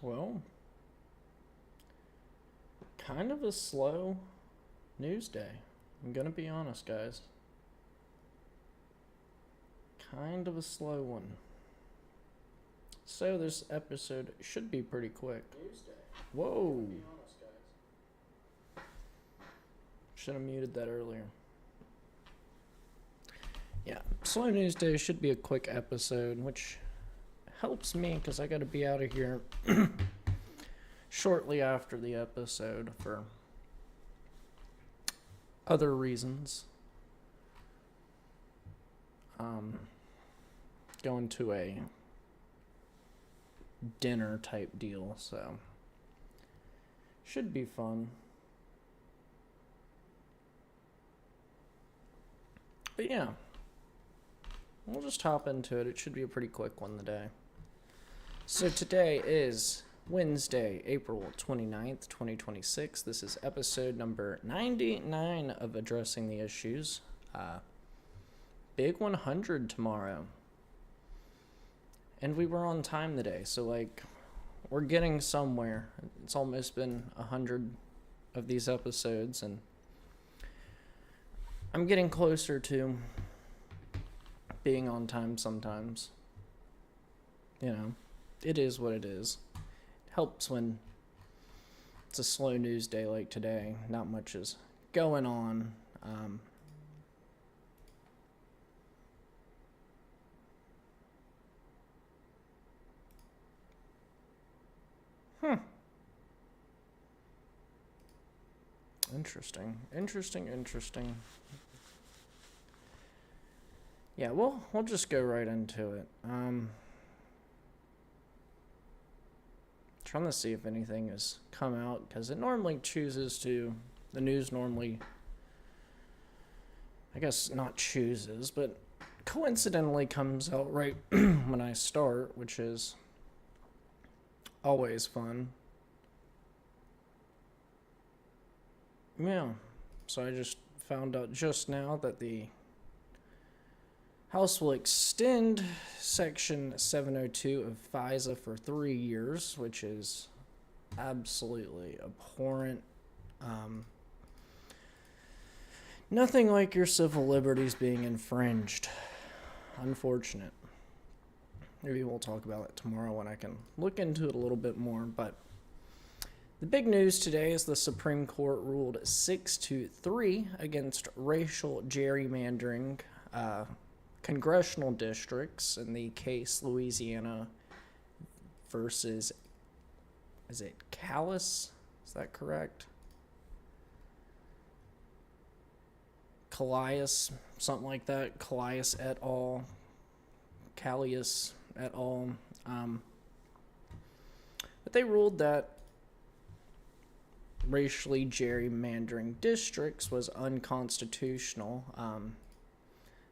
Well, kind of a slow news day. I'm gonna be honest, guys. Kind of a slow one. So this episode should be pretty quick. News day. Whoa! Be honest, guys. Should have muted that earlier. Yeah, slow news day should be a quick episode, which helps me because I gotta be out of here shortly after the episode for other reasons. Going to a dinner type deal, so should be fun. But yeah, we'll just hop into it. It should be a pretty quick one today. So today is Wednesday, April 29th, 2026. This is episode number 99 of Addressing the Issues. Big 100 tomorrow. And we were on time today, so we're getting somewhere. It's almost been 100 of these episodes, and I'm getting closer to being on time sometimes. You know, it is what it is. It helps when it's a slow news day like today. Not much is going on. Interesting. Yeah, we'll just go right into it. Trying to see if anything has come out, because it normally chooses to, the news normally, I guess not chooses, but coincidentally comes out right when I start, which is always fun. Yeah, so I just found out just now that the House will extend Section 702 of FISA for 3 years, which is absolutely abhorrent. Nothing like your civil liberties being infringed. Unfortunate. Maybe we'll talk about it tomorrow when I can look into it a little bit more, but the big news today is the Supreme Court ruled 6-3 against racial gerrymandering congressional districts in the case Louisiana versus, is it Callis? Is that correct? Callias, something like that. Callias et al. Callias et al. But they ruled that racially gerrymandering districts was unconstitutional.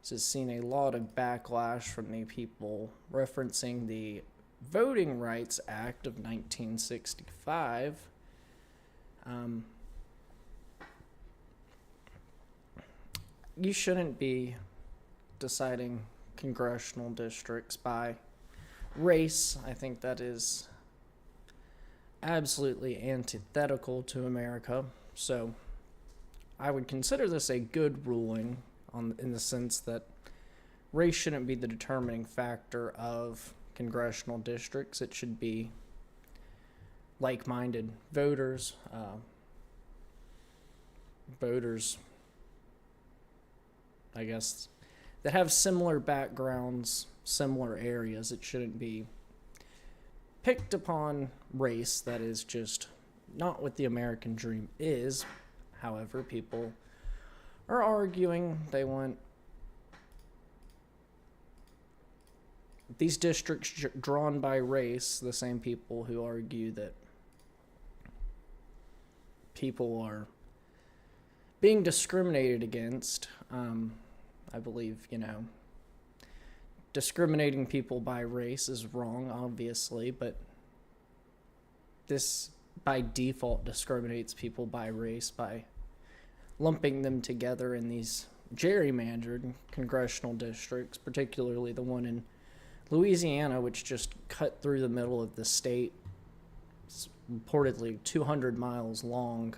This has seen a lot of backlash from the people referencing the Voting Rights Act of 1965. You shouldn't be deciding congressional districts by race. I think that is absolutely antithetical to America. So I would consider this a good ruling in the sense that race shouldn't be the determining factor of congressional districts. It should be like-minded voters, I guess, that have similar backgrounds, similar areas. It shouldn't be picked upon race. That is just not what the American dream is. However, people are arguing they want these districts drawn by race, the same people who argue that people are being discriminated against. I believe, discriminating people by race is wrong, obviously, but this by default discriminates people by race by lumping them together in these gerrymandered congressional districts, particularly the one in Louisiana, which just cut through the middle of the state reportedly 200 miles long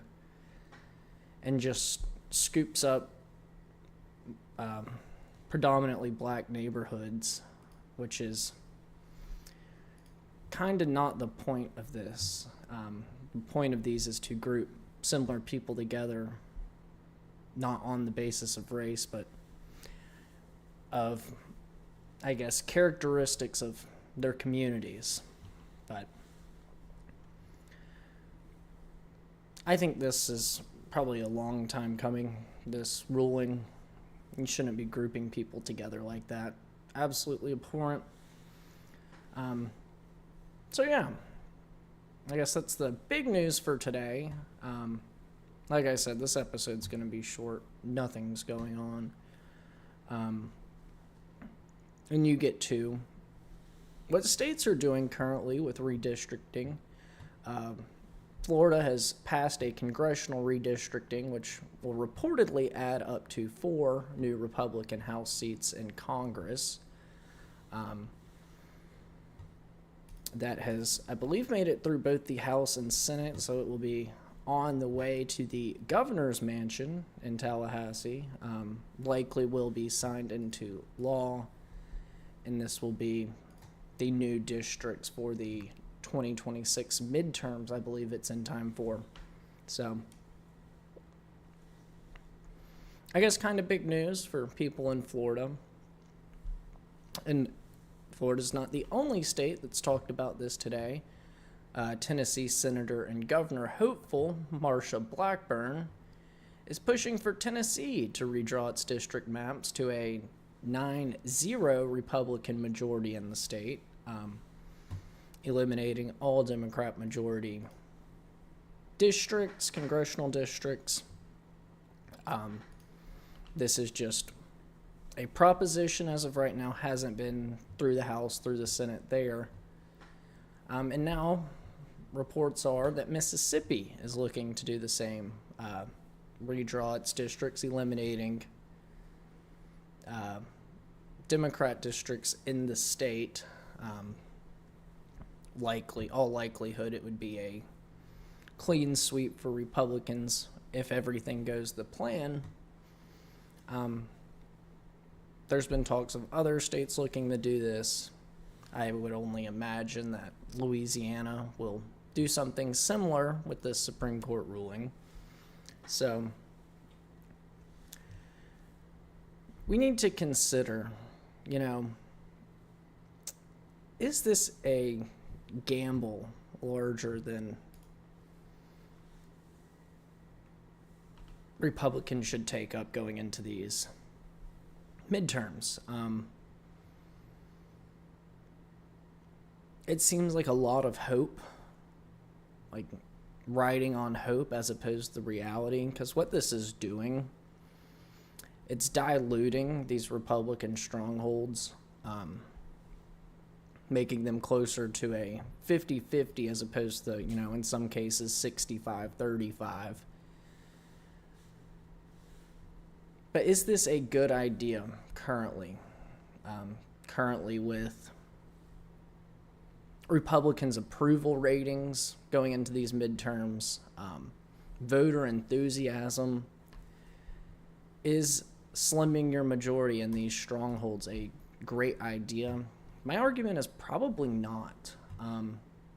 and just scoops up predominantly black neighborhoods, which is kind of not the point of this. The point of these is to group similar people together, not on the basis of race, but of, I guess, characteristics of their communities. But I think this is probably a long time coming, this ruling. You shouldn't be grouping people together like that. Absolutely abhorrent. So yeah, I guess that's the big news for today. Like I said, this episode's going to be short. Nothing's going on. And you get to what states are doing currently with redistricting. Florida has passed a congressional redistricting, which will reportedly add up to 4 new Republican House seats in Congress. That has, I believe, made it through both the House and Senate, so it will be on the way to the governor's mansion in Tallahassee. Likely will be signed into law, and this will be the new districts for the 2026 midterms, I believe it's in time for. So, I guess kind of big news for people in Florida. And Florida's not the only state that's talked about this today. Tennessee Senator and Governor hopeful Marsha Blackburn is pushing for Tennessee to redraw its district maps to a 9-0 Republican majority in the state, eliminating all Democrat majority districts, congressional districts. This is just a proposition as of right now, hasn't been through the House, through the Senate there. And now reports are that Mississippi is looking to do the same, redraw its districts, eliminating Democrat districts in the state. All likelihood, it would be a clean sweep for Republicans if everything goes the plan. There's been talks of other states looking to do this. I would only imagine that Louisiana will do something similar with this Supreme Court ruling. So we need to consider, is this a gamble larger than Republicans should take up going into these midterms? It seems like a lot of hope, like riding on hope as opposed to reality, because what this is doing, it's diluting these Republican strongholds, making them closer to a 50-50 as opposed to, in some cases 65-35. But is this a good idea currently? Currently with Republicans' approval ratings going into these midterms, voter enthusiasm, is slimming your majority in these strongholds a great idea? My argument is probably not.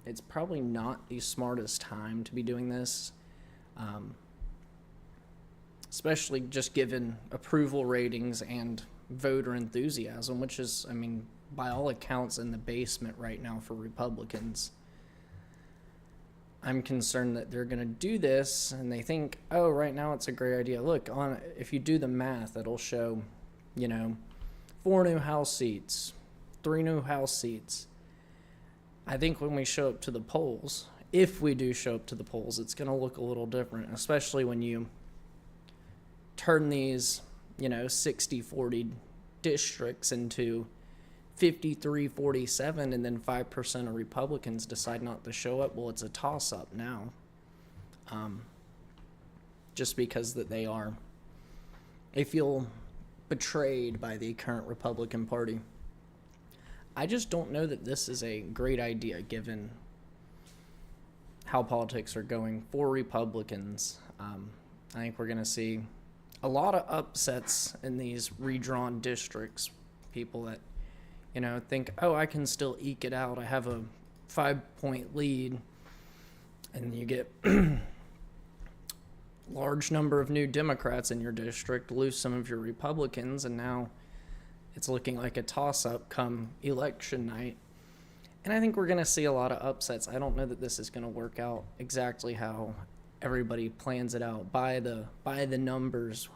It's probably not the smartest time to be doing this, especially just given approval ratings and voter enthusiasm, which is, by all accounts, in the basement right now for Republicans. I'm concerned that they're going to do this and they think, oh, right now it's a great idea. Look, if you do the math, it'll show, 4 new House seats, 3 new House seats. I think when we show up to the polls, if we do show up to the polls, it's going to look a little different, especially when you turn these, 60-40 districts into 53-47, and then 5% of Republicans decide not to show up. Well, it's a toss-up now, just because that they feel betrayed by the current Republican Party. I just don't know that this is a great idea, given how politics are going for Republicans. I think we're going to see a lot of upsets in these redrawn districts. People that, think, oh, I can still eke it out. I have a 5-point lead. And you get large number of new Democrats in your district, lose some of your Republicans, and now it's looking like a toss-up come election night. And I think we're going to see a lot of upsets. I don't know that this is going to work out exactly how everybody plans it out by the numbers,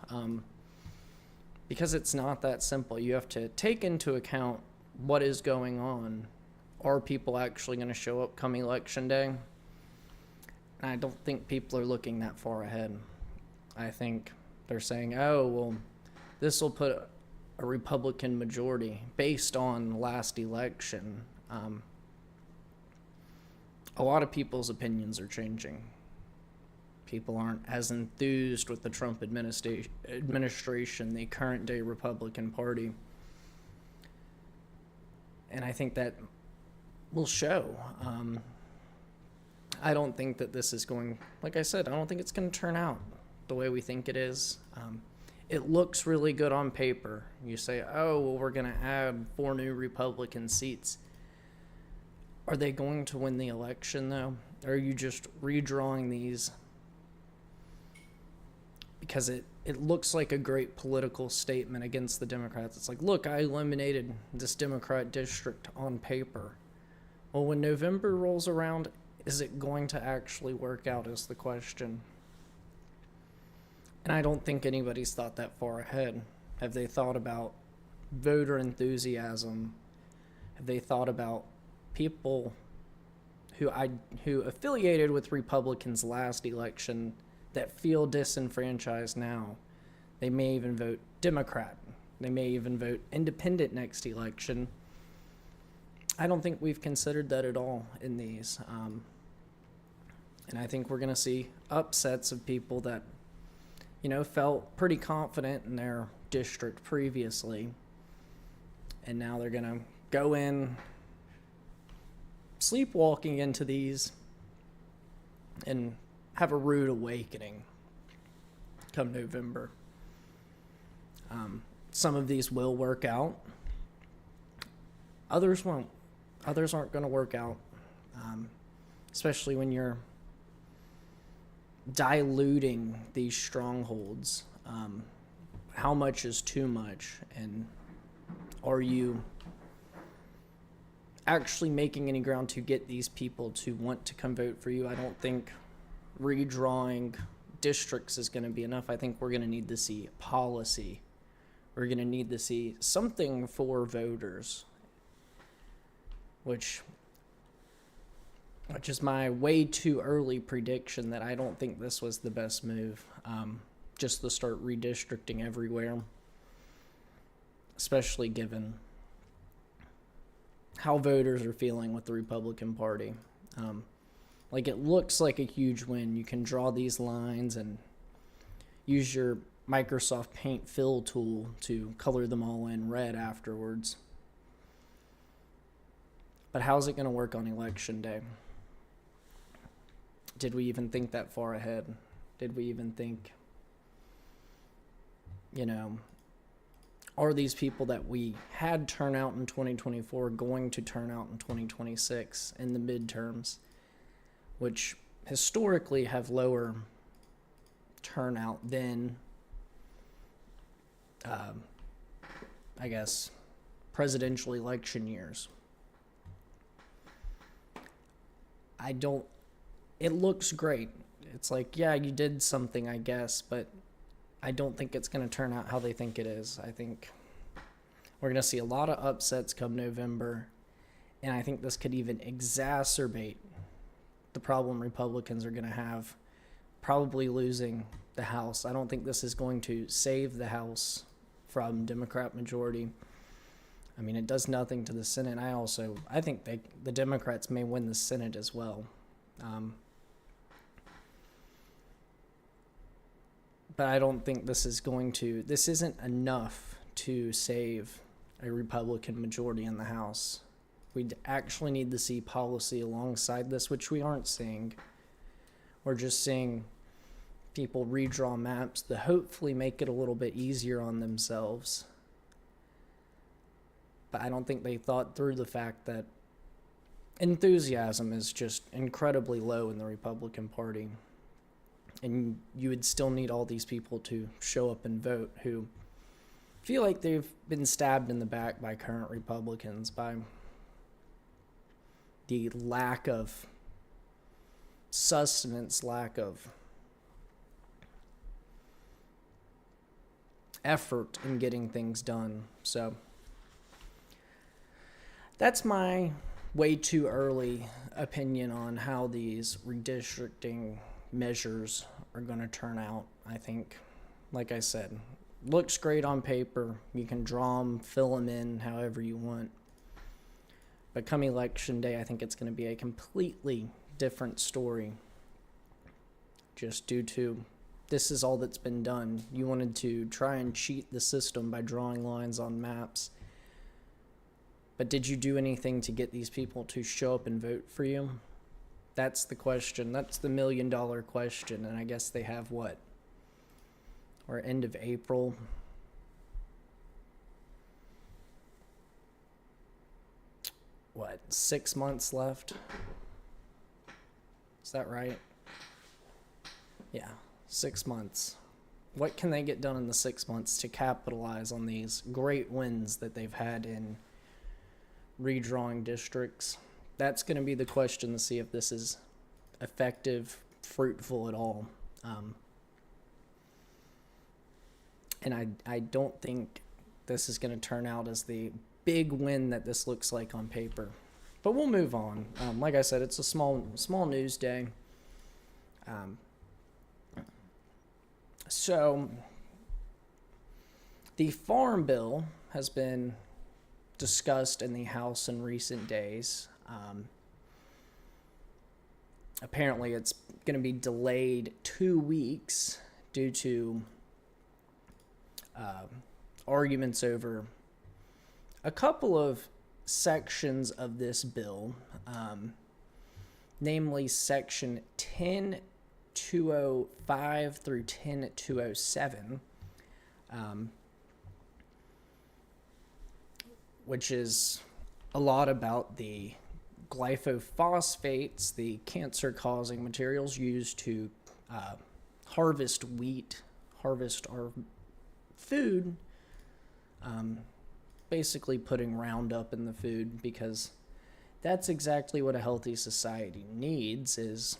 because it's not that simple. You have to take into account what is going on. Are people actually going to show up come election day? And I don't think people are looking that far ahead. I think they're saying, oh, well, this will put a Republican majority based on last election. A lot of people's opinions are changing. People aren't as enthused with the Trump administration, the current day Republican Party. And I think that will show. I don't think that this is going, like I said, I don't think it's going to turn out the way we think it is. It looks really good on paper. You say, oh, well, we're going to add 4 new Republican seats. Are they going to win the election, though? Or are you just redrawing these because it looks like a great political statement against the Democrats? It's like, look, I eliminated this Democrat district on paper. Well, when November rolls around, is it going to actually work out is the question. And I don't think anybody's thought that far ahead. Have they thought about voter enthusiasm? Have they thought about people who affiliated with Republicans last election that feel disenfranchised now? They may even vote Democrat. They may even vote independent next election. I don't think we've considered that at all in these. And I think we're going to see upsets of people that, felt pretty confident in their district previously. And now they're going to go in sleepwalking into these and have a rude awakening come November. Some of these will work out. Others won't. Others aren't going to work out, especially when you're diluting these strongholds. How much is too much? And are you actually making any ground to get these people to want to come vote for you? I don't think redrawing districts is going to be enough. I think we're going to need to see policy. We're going to need to see something for voters, which is my way too early prediction that I don't think this was the best move, just to start redistricting everywhere, especially given how voters are feeling with the Republican Party. It looks like a huge win. You can draw these lines and use your Microsoft Paint fill tool to color them all in red afterwards. But how's it going to work on election day? Did we even think that far ahead? Did we even think, are these people that we had turn out in 2024 going to turn out in 2026 in the midterms, which historically have lower turnout than, presidential election years? It looks great. It's like, yeah, you did something, I guess, but I don't think it's going to turn out how they think it is. I think we're going to see a lot of upsets come November, and I think this could even exacerbate the problem Republicans are going to have, probably losing the House. I don't think this is going to save the House from Democrat majority. I mean, it does nothing to the Senate. I think the Democrats may win the Senate as well. But I don't think this isn't enough to save a Republican majority in the House. We actually need to see policy alongside this, which we aren't seeing. We're just seeing people redraw maps that hopefully make it a little bit easier on themselves. But I don't think they thought through the fact that enthusiasm is just incredibly low in the Republican Party. And you would still need all these people to show up and vote who feel like they've been stabbed in the back by current Republicans, by the lack of sustenance, lack of effort in getting things done. So that's my way too early opinion on how these redistricting measures are going to turn out. I think, like I said, looks great on paper. You can draw them, fill them in however you want. But come election day, I think it's going to be a completely different story. Just due to this is all that's been done. You wanted to try and cheat the system by drawing lines on maps. But did you do anything to get these people to show up and vote for you? That's the question. That's the $1 million question. And I guess they have what? Or end of April. What, 6 months left? Is that right? Yeah, 6 months. What can they get done in the 6 months to capitalize on these great wins that they've had in redrawing districts? That's going to be the question to see if this is effective, fruitful at all. And I don't think this is going to turn out as the big win that this looks like on paper. But we'll move on. Like I said, it's a small news day. So the Farm Bill has been discussed in the House in recent days. Apparently it's going to be delayed 2 weeks due to arguments over a couple of sections of this bill, namely section 10205 through 10207, which is a lot about the glyphosate, the cancer-causing materials used to harvest wheat, harvest our food, basically putting Roundup in the food, because that's exactly what a healthy society needs is,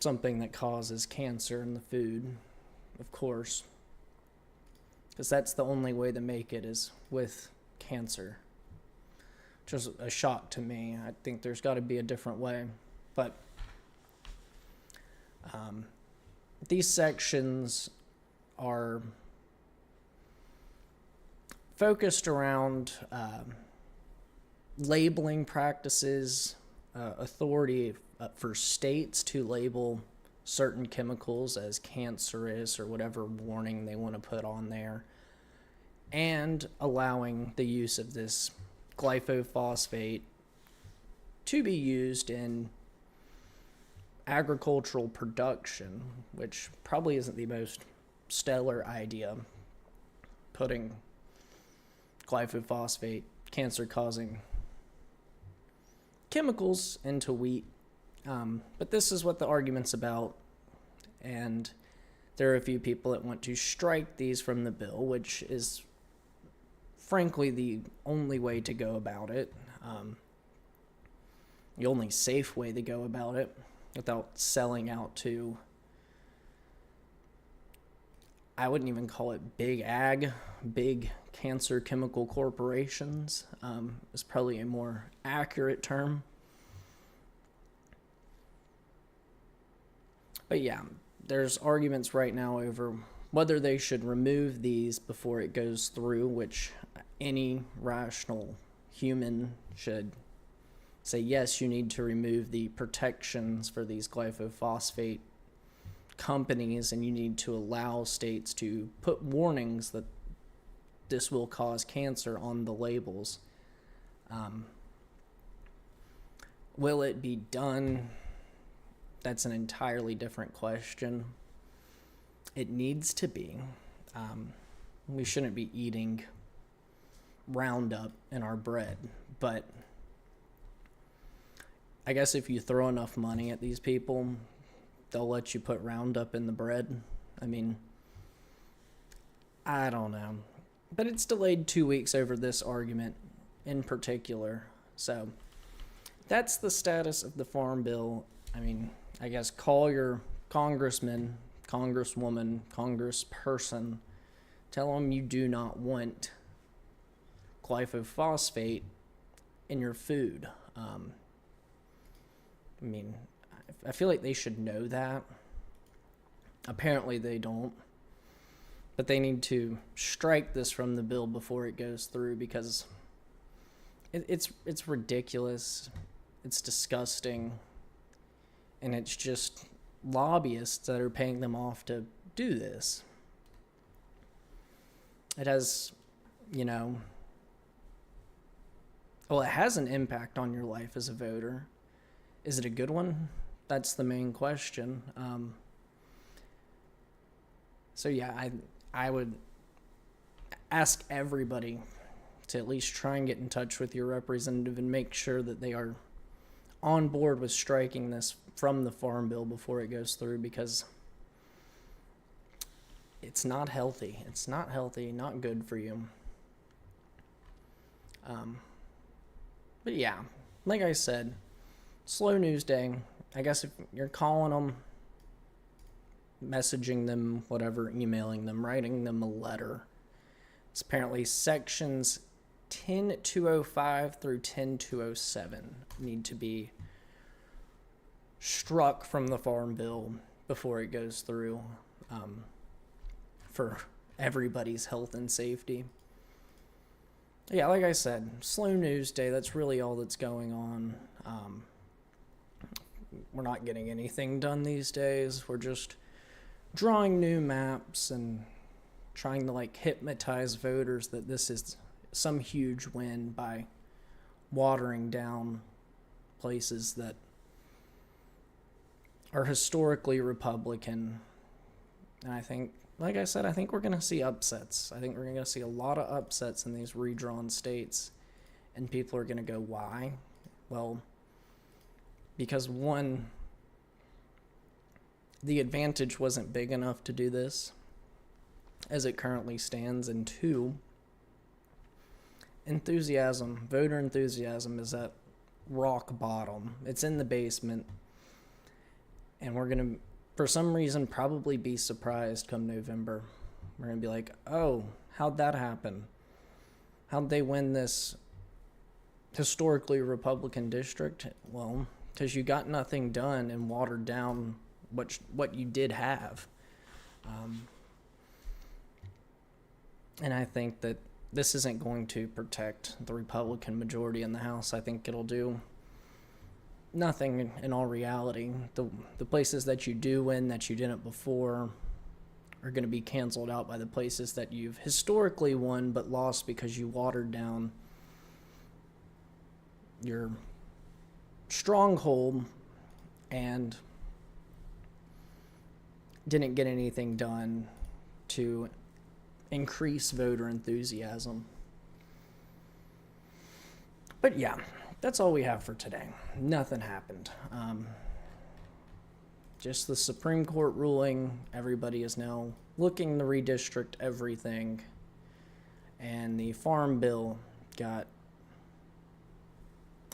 something that causes cancer in the food, of course, because that's the only way to make it is with cancer, which is a shock to me. I think there's got to be a different way, but these sections are focused around labeling practices, authority for states to label certain chemicals as cancerous or whatever warning they want to put on there, and allowing the use of this glyphosate to be used in agricultural production, which probably isn't the most stellar idea, putting glyphosate, cancer-causing chemicals into wheat. But this is what the argument's about, and there are a few people that want to strike these from the bill, which is frankly the only way to go about it, the only safe way to go about it without selling out to, I wouldn't even call it big ag, big cancer chemical corporations, is probably a more accurate term. But yeah, there's arguments right now over whether they should remove these before it goes through, which any rational human should say, yes, you need to remove the protections for these glyphosate companies, and you need to allow states to put warnings that this will cause cancer on the labels. Will it be done that's an entirely different question. It needs to be. We shouldn't be eating Roundup in our bread, but I guess if you throw enough money at these people, they'll let you put Roundup in the bread. I mean, I don't know. But it's delayed 2 weeks over this argument in particular. So that's the status of the Farm Bill. I mean, I guess call your congressman, congresswoman, congressperson. Tell them you do not want glyphosate in your food. I mean, I feel like they should know that. Apparently they don't. But they need to strike this from the bill before it goes through, because it's ridiculous. It's disgusting. And it's just lobbyists that are paying them off to do this. It has, well, it has an impact on your life as a voter. Is it a good one? That's the main question. So yeah, I would ask everybody to at least try and get in touch with your representative and make sure that they are on board with striking this from the Farm Bill before it goes through, because it's not healthy. It's not healthy, not good for you. But yeah, like I said, slow news day. I guess if you're calling them, messaging them, whatever, emailing them, writing them a letter, it's apparently sections 10205 through 10207 need to be struck from the Farm Bill before it goes through, for everybody's health and safety. Yeah, like I said, slow news day. That's really all that's going on. We're not getting anything done these days. We're just drawing new maps and trying to hypnotize voters that this is some huge win by watering down places that are historically Republican. And I think, like I said, I think we're going to see upsets. I think we're going to see a lot of upsets in these redrawn states. And people are going to go, why? Well, because one, the advantage wasn't big enough to do this as it currently stands. And two, voter enthusiasm is at rock bottom. It's in the basement. And we're going to, for some reason, probably be surprised come November. We're going to be like, oh, how'd that happen? How'd they win this historically Republican district? Well, because you got nothing done and watered down what you did have. And I think that this isn't going to protect the Republican majority in the House. I think it'll do nothing in all reality. The places that you do win that you didn't before are going to be canceled out by the places that you've historically won but lost because you watered down your stronghold and didn't get anything done to increase voter enthusiasm. But yeah, that's all we have for today. Nothing happened. Just the Supreme Court ruling. Everybody is now looking to redistrict everything. And the Farm Bill got,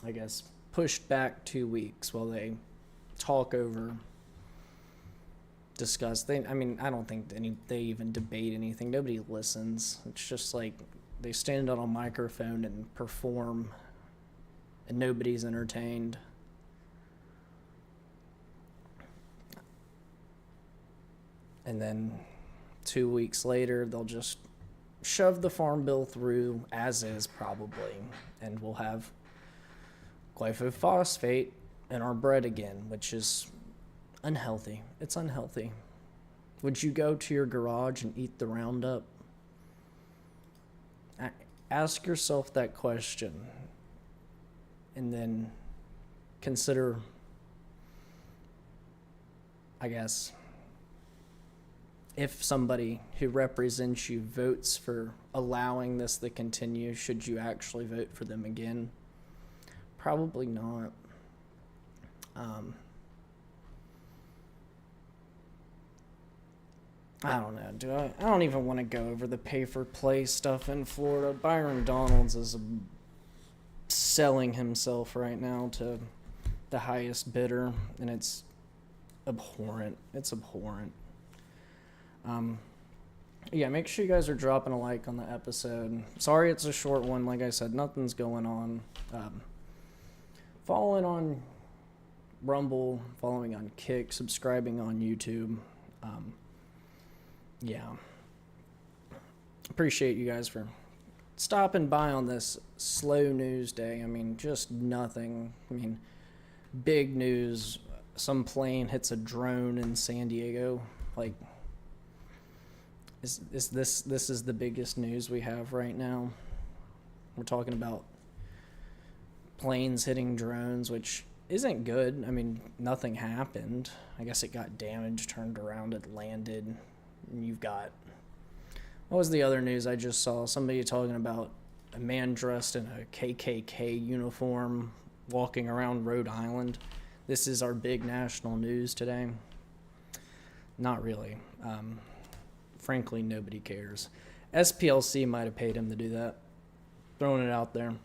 I guess, pushed back 2 weeks while they discuss. I don't think they even debate anything. Nobody listens. It's just like they stand on a microphone and perform, and nobody's entertained. And then 2 weeks later, they'll just shove the Farm Bill through as is, probably, and we'll have glyphosate in our bread again, which is unhealthy. It's unhealthy. Would you go to your garage and eat the Roundup? Ask yourself that question, and then consider I guess, if somebody who represents you votes for allowing this to continue, should you actually vote for them again? Probably not. I don't know. I don't even want to go over the pay for play stuff in Florida. Byron Donalds is selling himself right now to the highest bidder, and it's abhorrent. It's abhorrent. Yeah, make sure you guys are dropping a like on the episode. Sorry it's a short one. Like I said, nothing's going on. Following on Rumble, following on Kick, subscribing on YouTube. Yeah. Appreciate you guys for stopping by on this slow news day. I mean, just nothing. I mean, big news. Some plane hits a drone in San Diego. Like, is this is the biggest news we have right now? We're talking about planes hitting drones, which isn't good. I mean, nothing happened. I guess it got damaged, turned around, it landed. And you've got, what was the other news I just saw? Somebody talking about a man dressed in a KKK uniform walking around Rhode Island. This is our big national news today. Not really. Frankly, nobody cares. SPLC might have paid him to do that. Throwing it out there.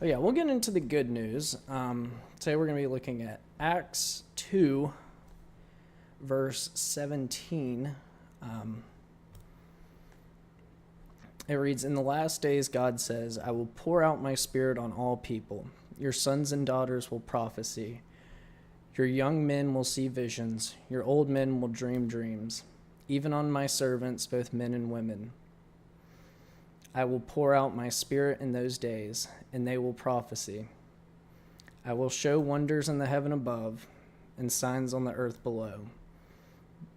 Oh yeah, we'll get into the good news. Today we're going to be looking at Acts 2, verse 17. It reads, "In the last days, God says, I will pour out my spirit on all people. Your sons and daughters will prophesy. Your young men will see visions. Your old men will dream dreams. Even on my servants, both men and women. I will pour out my spirit in those days, and they will prophesy. I will show wonders in the heaven above and signs on the earth below.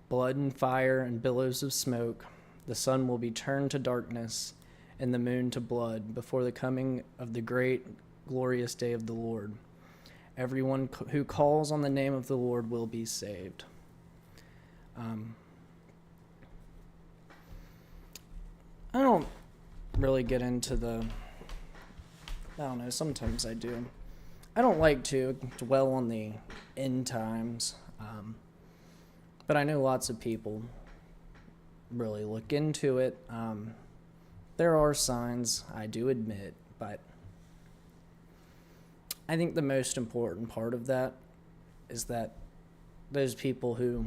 Blood and fire and billows of smoke. The sun will be turned to darkness and the moon to blood before the coming of the great glorious day of the Lord. Everyone who calls on the name of the Lord will be saved." I don't really get into I don't know, sometimes I do. I don't like to dwell on the end times, but I know lots of people really look into it. There are signs, I do admit, but I think the most important part of that is that those people who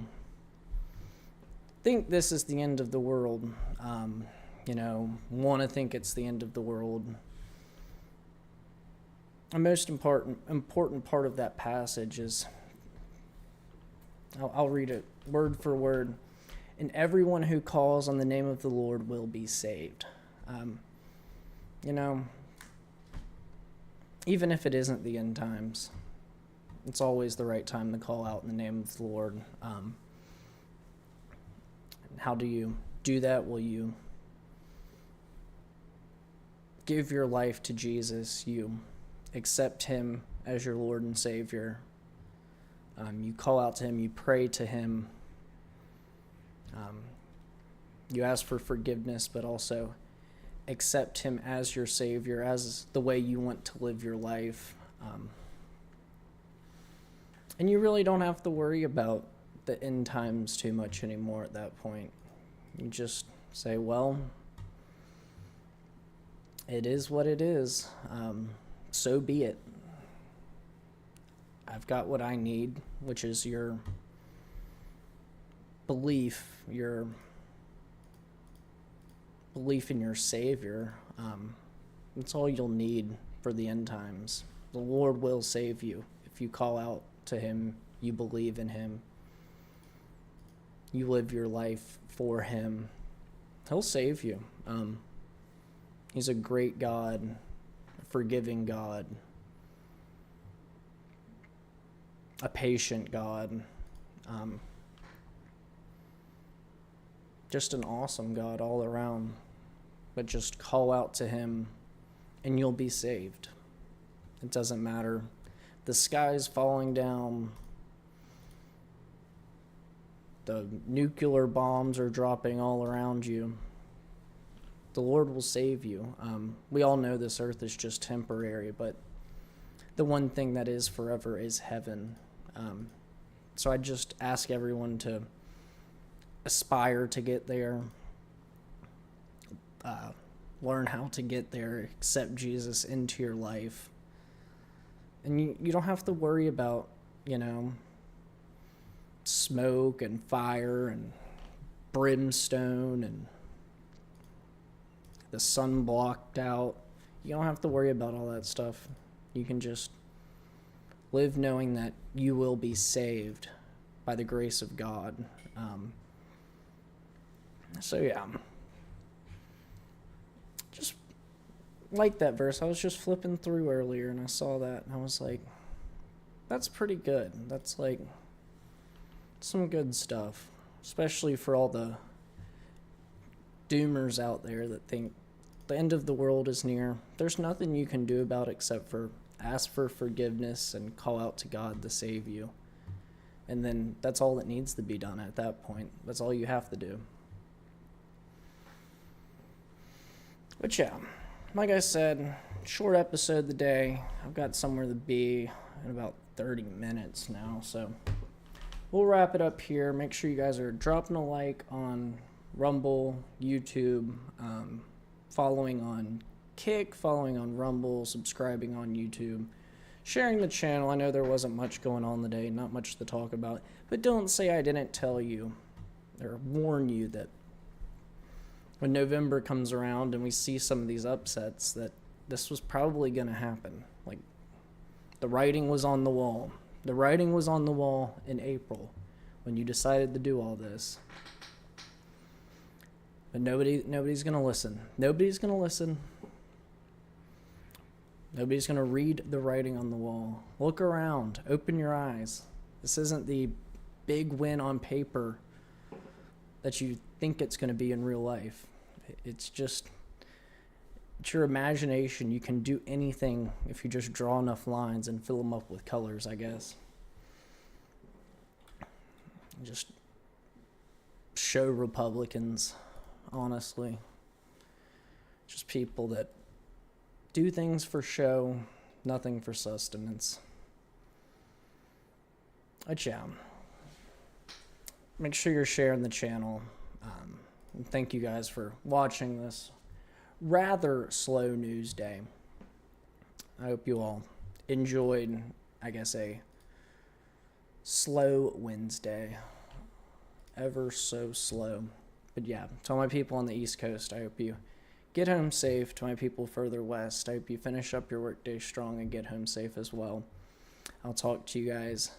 think this is the end of the world, want to think it's the end of the world. The most important part of that passage is, I'll read it word for word. "And everyone who calls on the name of the Lord will be saved." Even if it isn't the end times, it's always the right time to call out in the name of the Lord. How do you do that? Will you give your life to Jesus? You accept him as your Lord and Savior. You call out to him, you pray to him. You ask for forgiveness, but also accept him as your Savior, as the way you want to live your life. And you really don't have to worry about the end times too much anymore at that point. You just say, well, it is what it is. So be it. I've got what I need, which is your belief in your Savior. That's all you'll need for the end times. The Lord will save you if you call out to him, you believe in him, you live your life for him. He'll save you. He's a great God, a forgiving God, a patient God, just an awesome God all around. But just call out to him and you'll be saved. It doesn't matter. The sky's falling down. the nuclear bombs are dropping all around you, the Lord will save you. We all know this earth is just temporary, but the one thing that is forever is heaven. So I just ask everyone to aspire to get there, learn how to get there, accept Jesus into your life. And you don't have to worry about, smoke and fire and brimstone and the sun blocked out. You don't have to worry about all that stuff. You can just live knowing that you will be saved by the grace of God. So yeah, just like that verse. I was just flipping through earlier and I saw that and I was like, that's pretty good. That's like some good stuff, especially for all the doomers out there that think the end of the world is near. There's nothing you can do about it except for ask for forgiveness and call out to God to save you. And then that's all that needs to be done at that point. That's all you have to do. But yeah, like I said, short episode today. I've got somewhere to be in about 30 minutes now, so we'll wrap it up here. Make sure you guys are dropping a like on Rumble, YouTube, following on Kick, following on Rumble, subscribing on YouTube, sharing the channel. I know there wasn't much going on today, not much to talk about, but don't say I didn't tell you or warn you that when November comes around and we see some of these upsets, that this was probably going to happen. Like, the writing was on the wall. The writing was on the wall in April when you decided to do all this. But nobody's going to listen. Nobody's going to listen. Nobody's going to read the writing on the wall. Look around. Open your eyes. This isn't the big win on paper that you think it's going to be in real life. It's your imagination. You can do anything if you just draw enough lines and fill them up with colors, I guess. Just show Republicans, honestly. Just people that do things for show, nothing for sustenance. But yeah, make sure you're sharing the channel. And thank you guys for watching this rather slow news day. I hope you all enjoyed, I guess, a slow Wednesday. Ever so slow. But yeah, to all my people on the East Coast, I hope you get home safe. To my people further west, I hope you finish up your workday strong and get home safe as well. I'll talk to you guys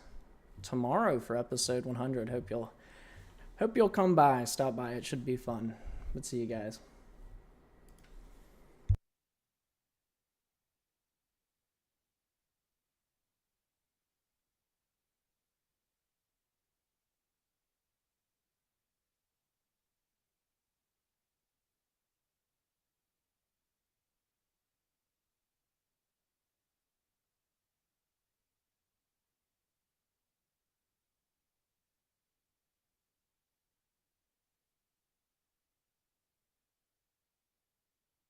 tomorrow for episode 100. Hope you'll come by, stop by. It should be fun. But see you guys.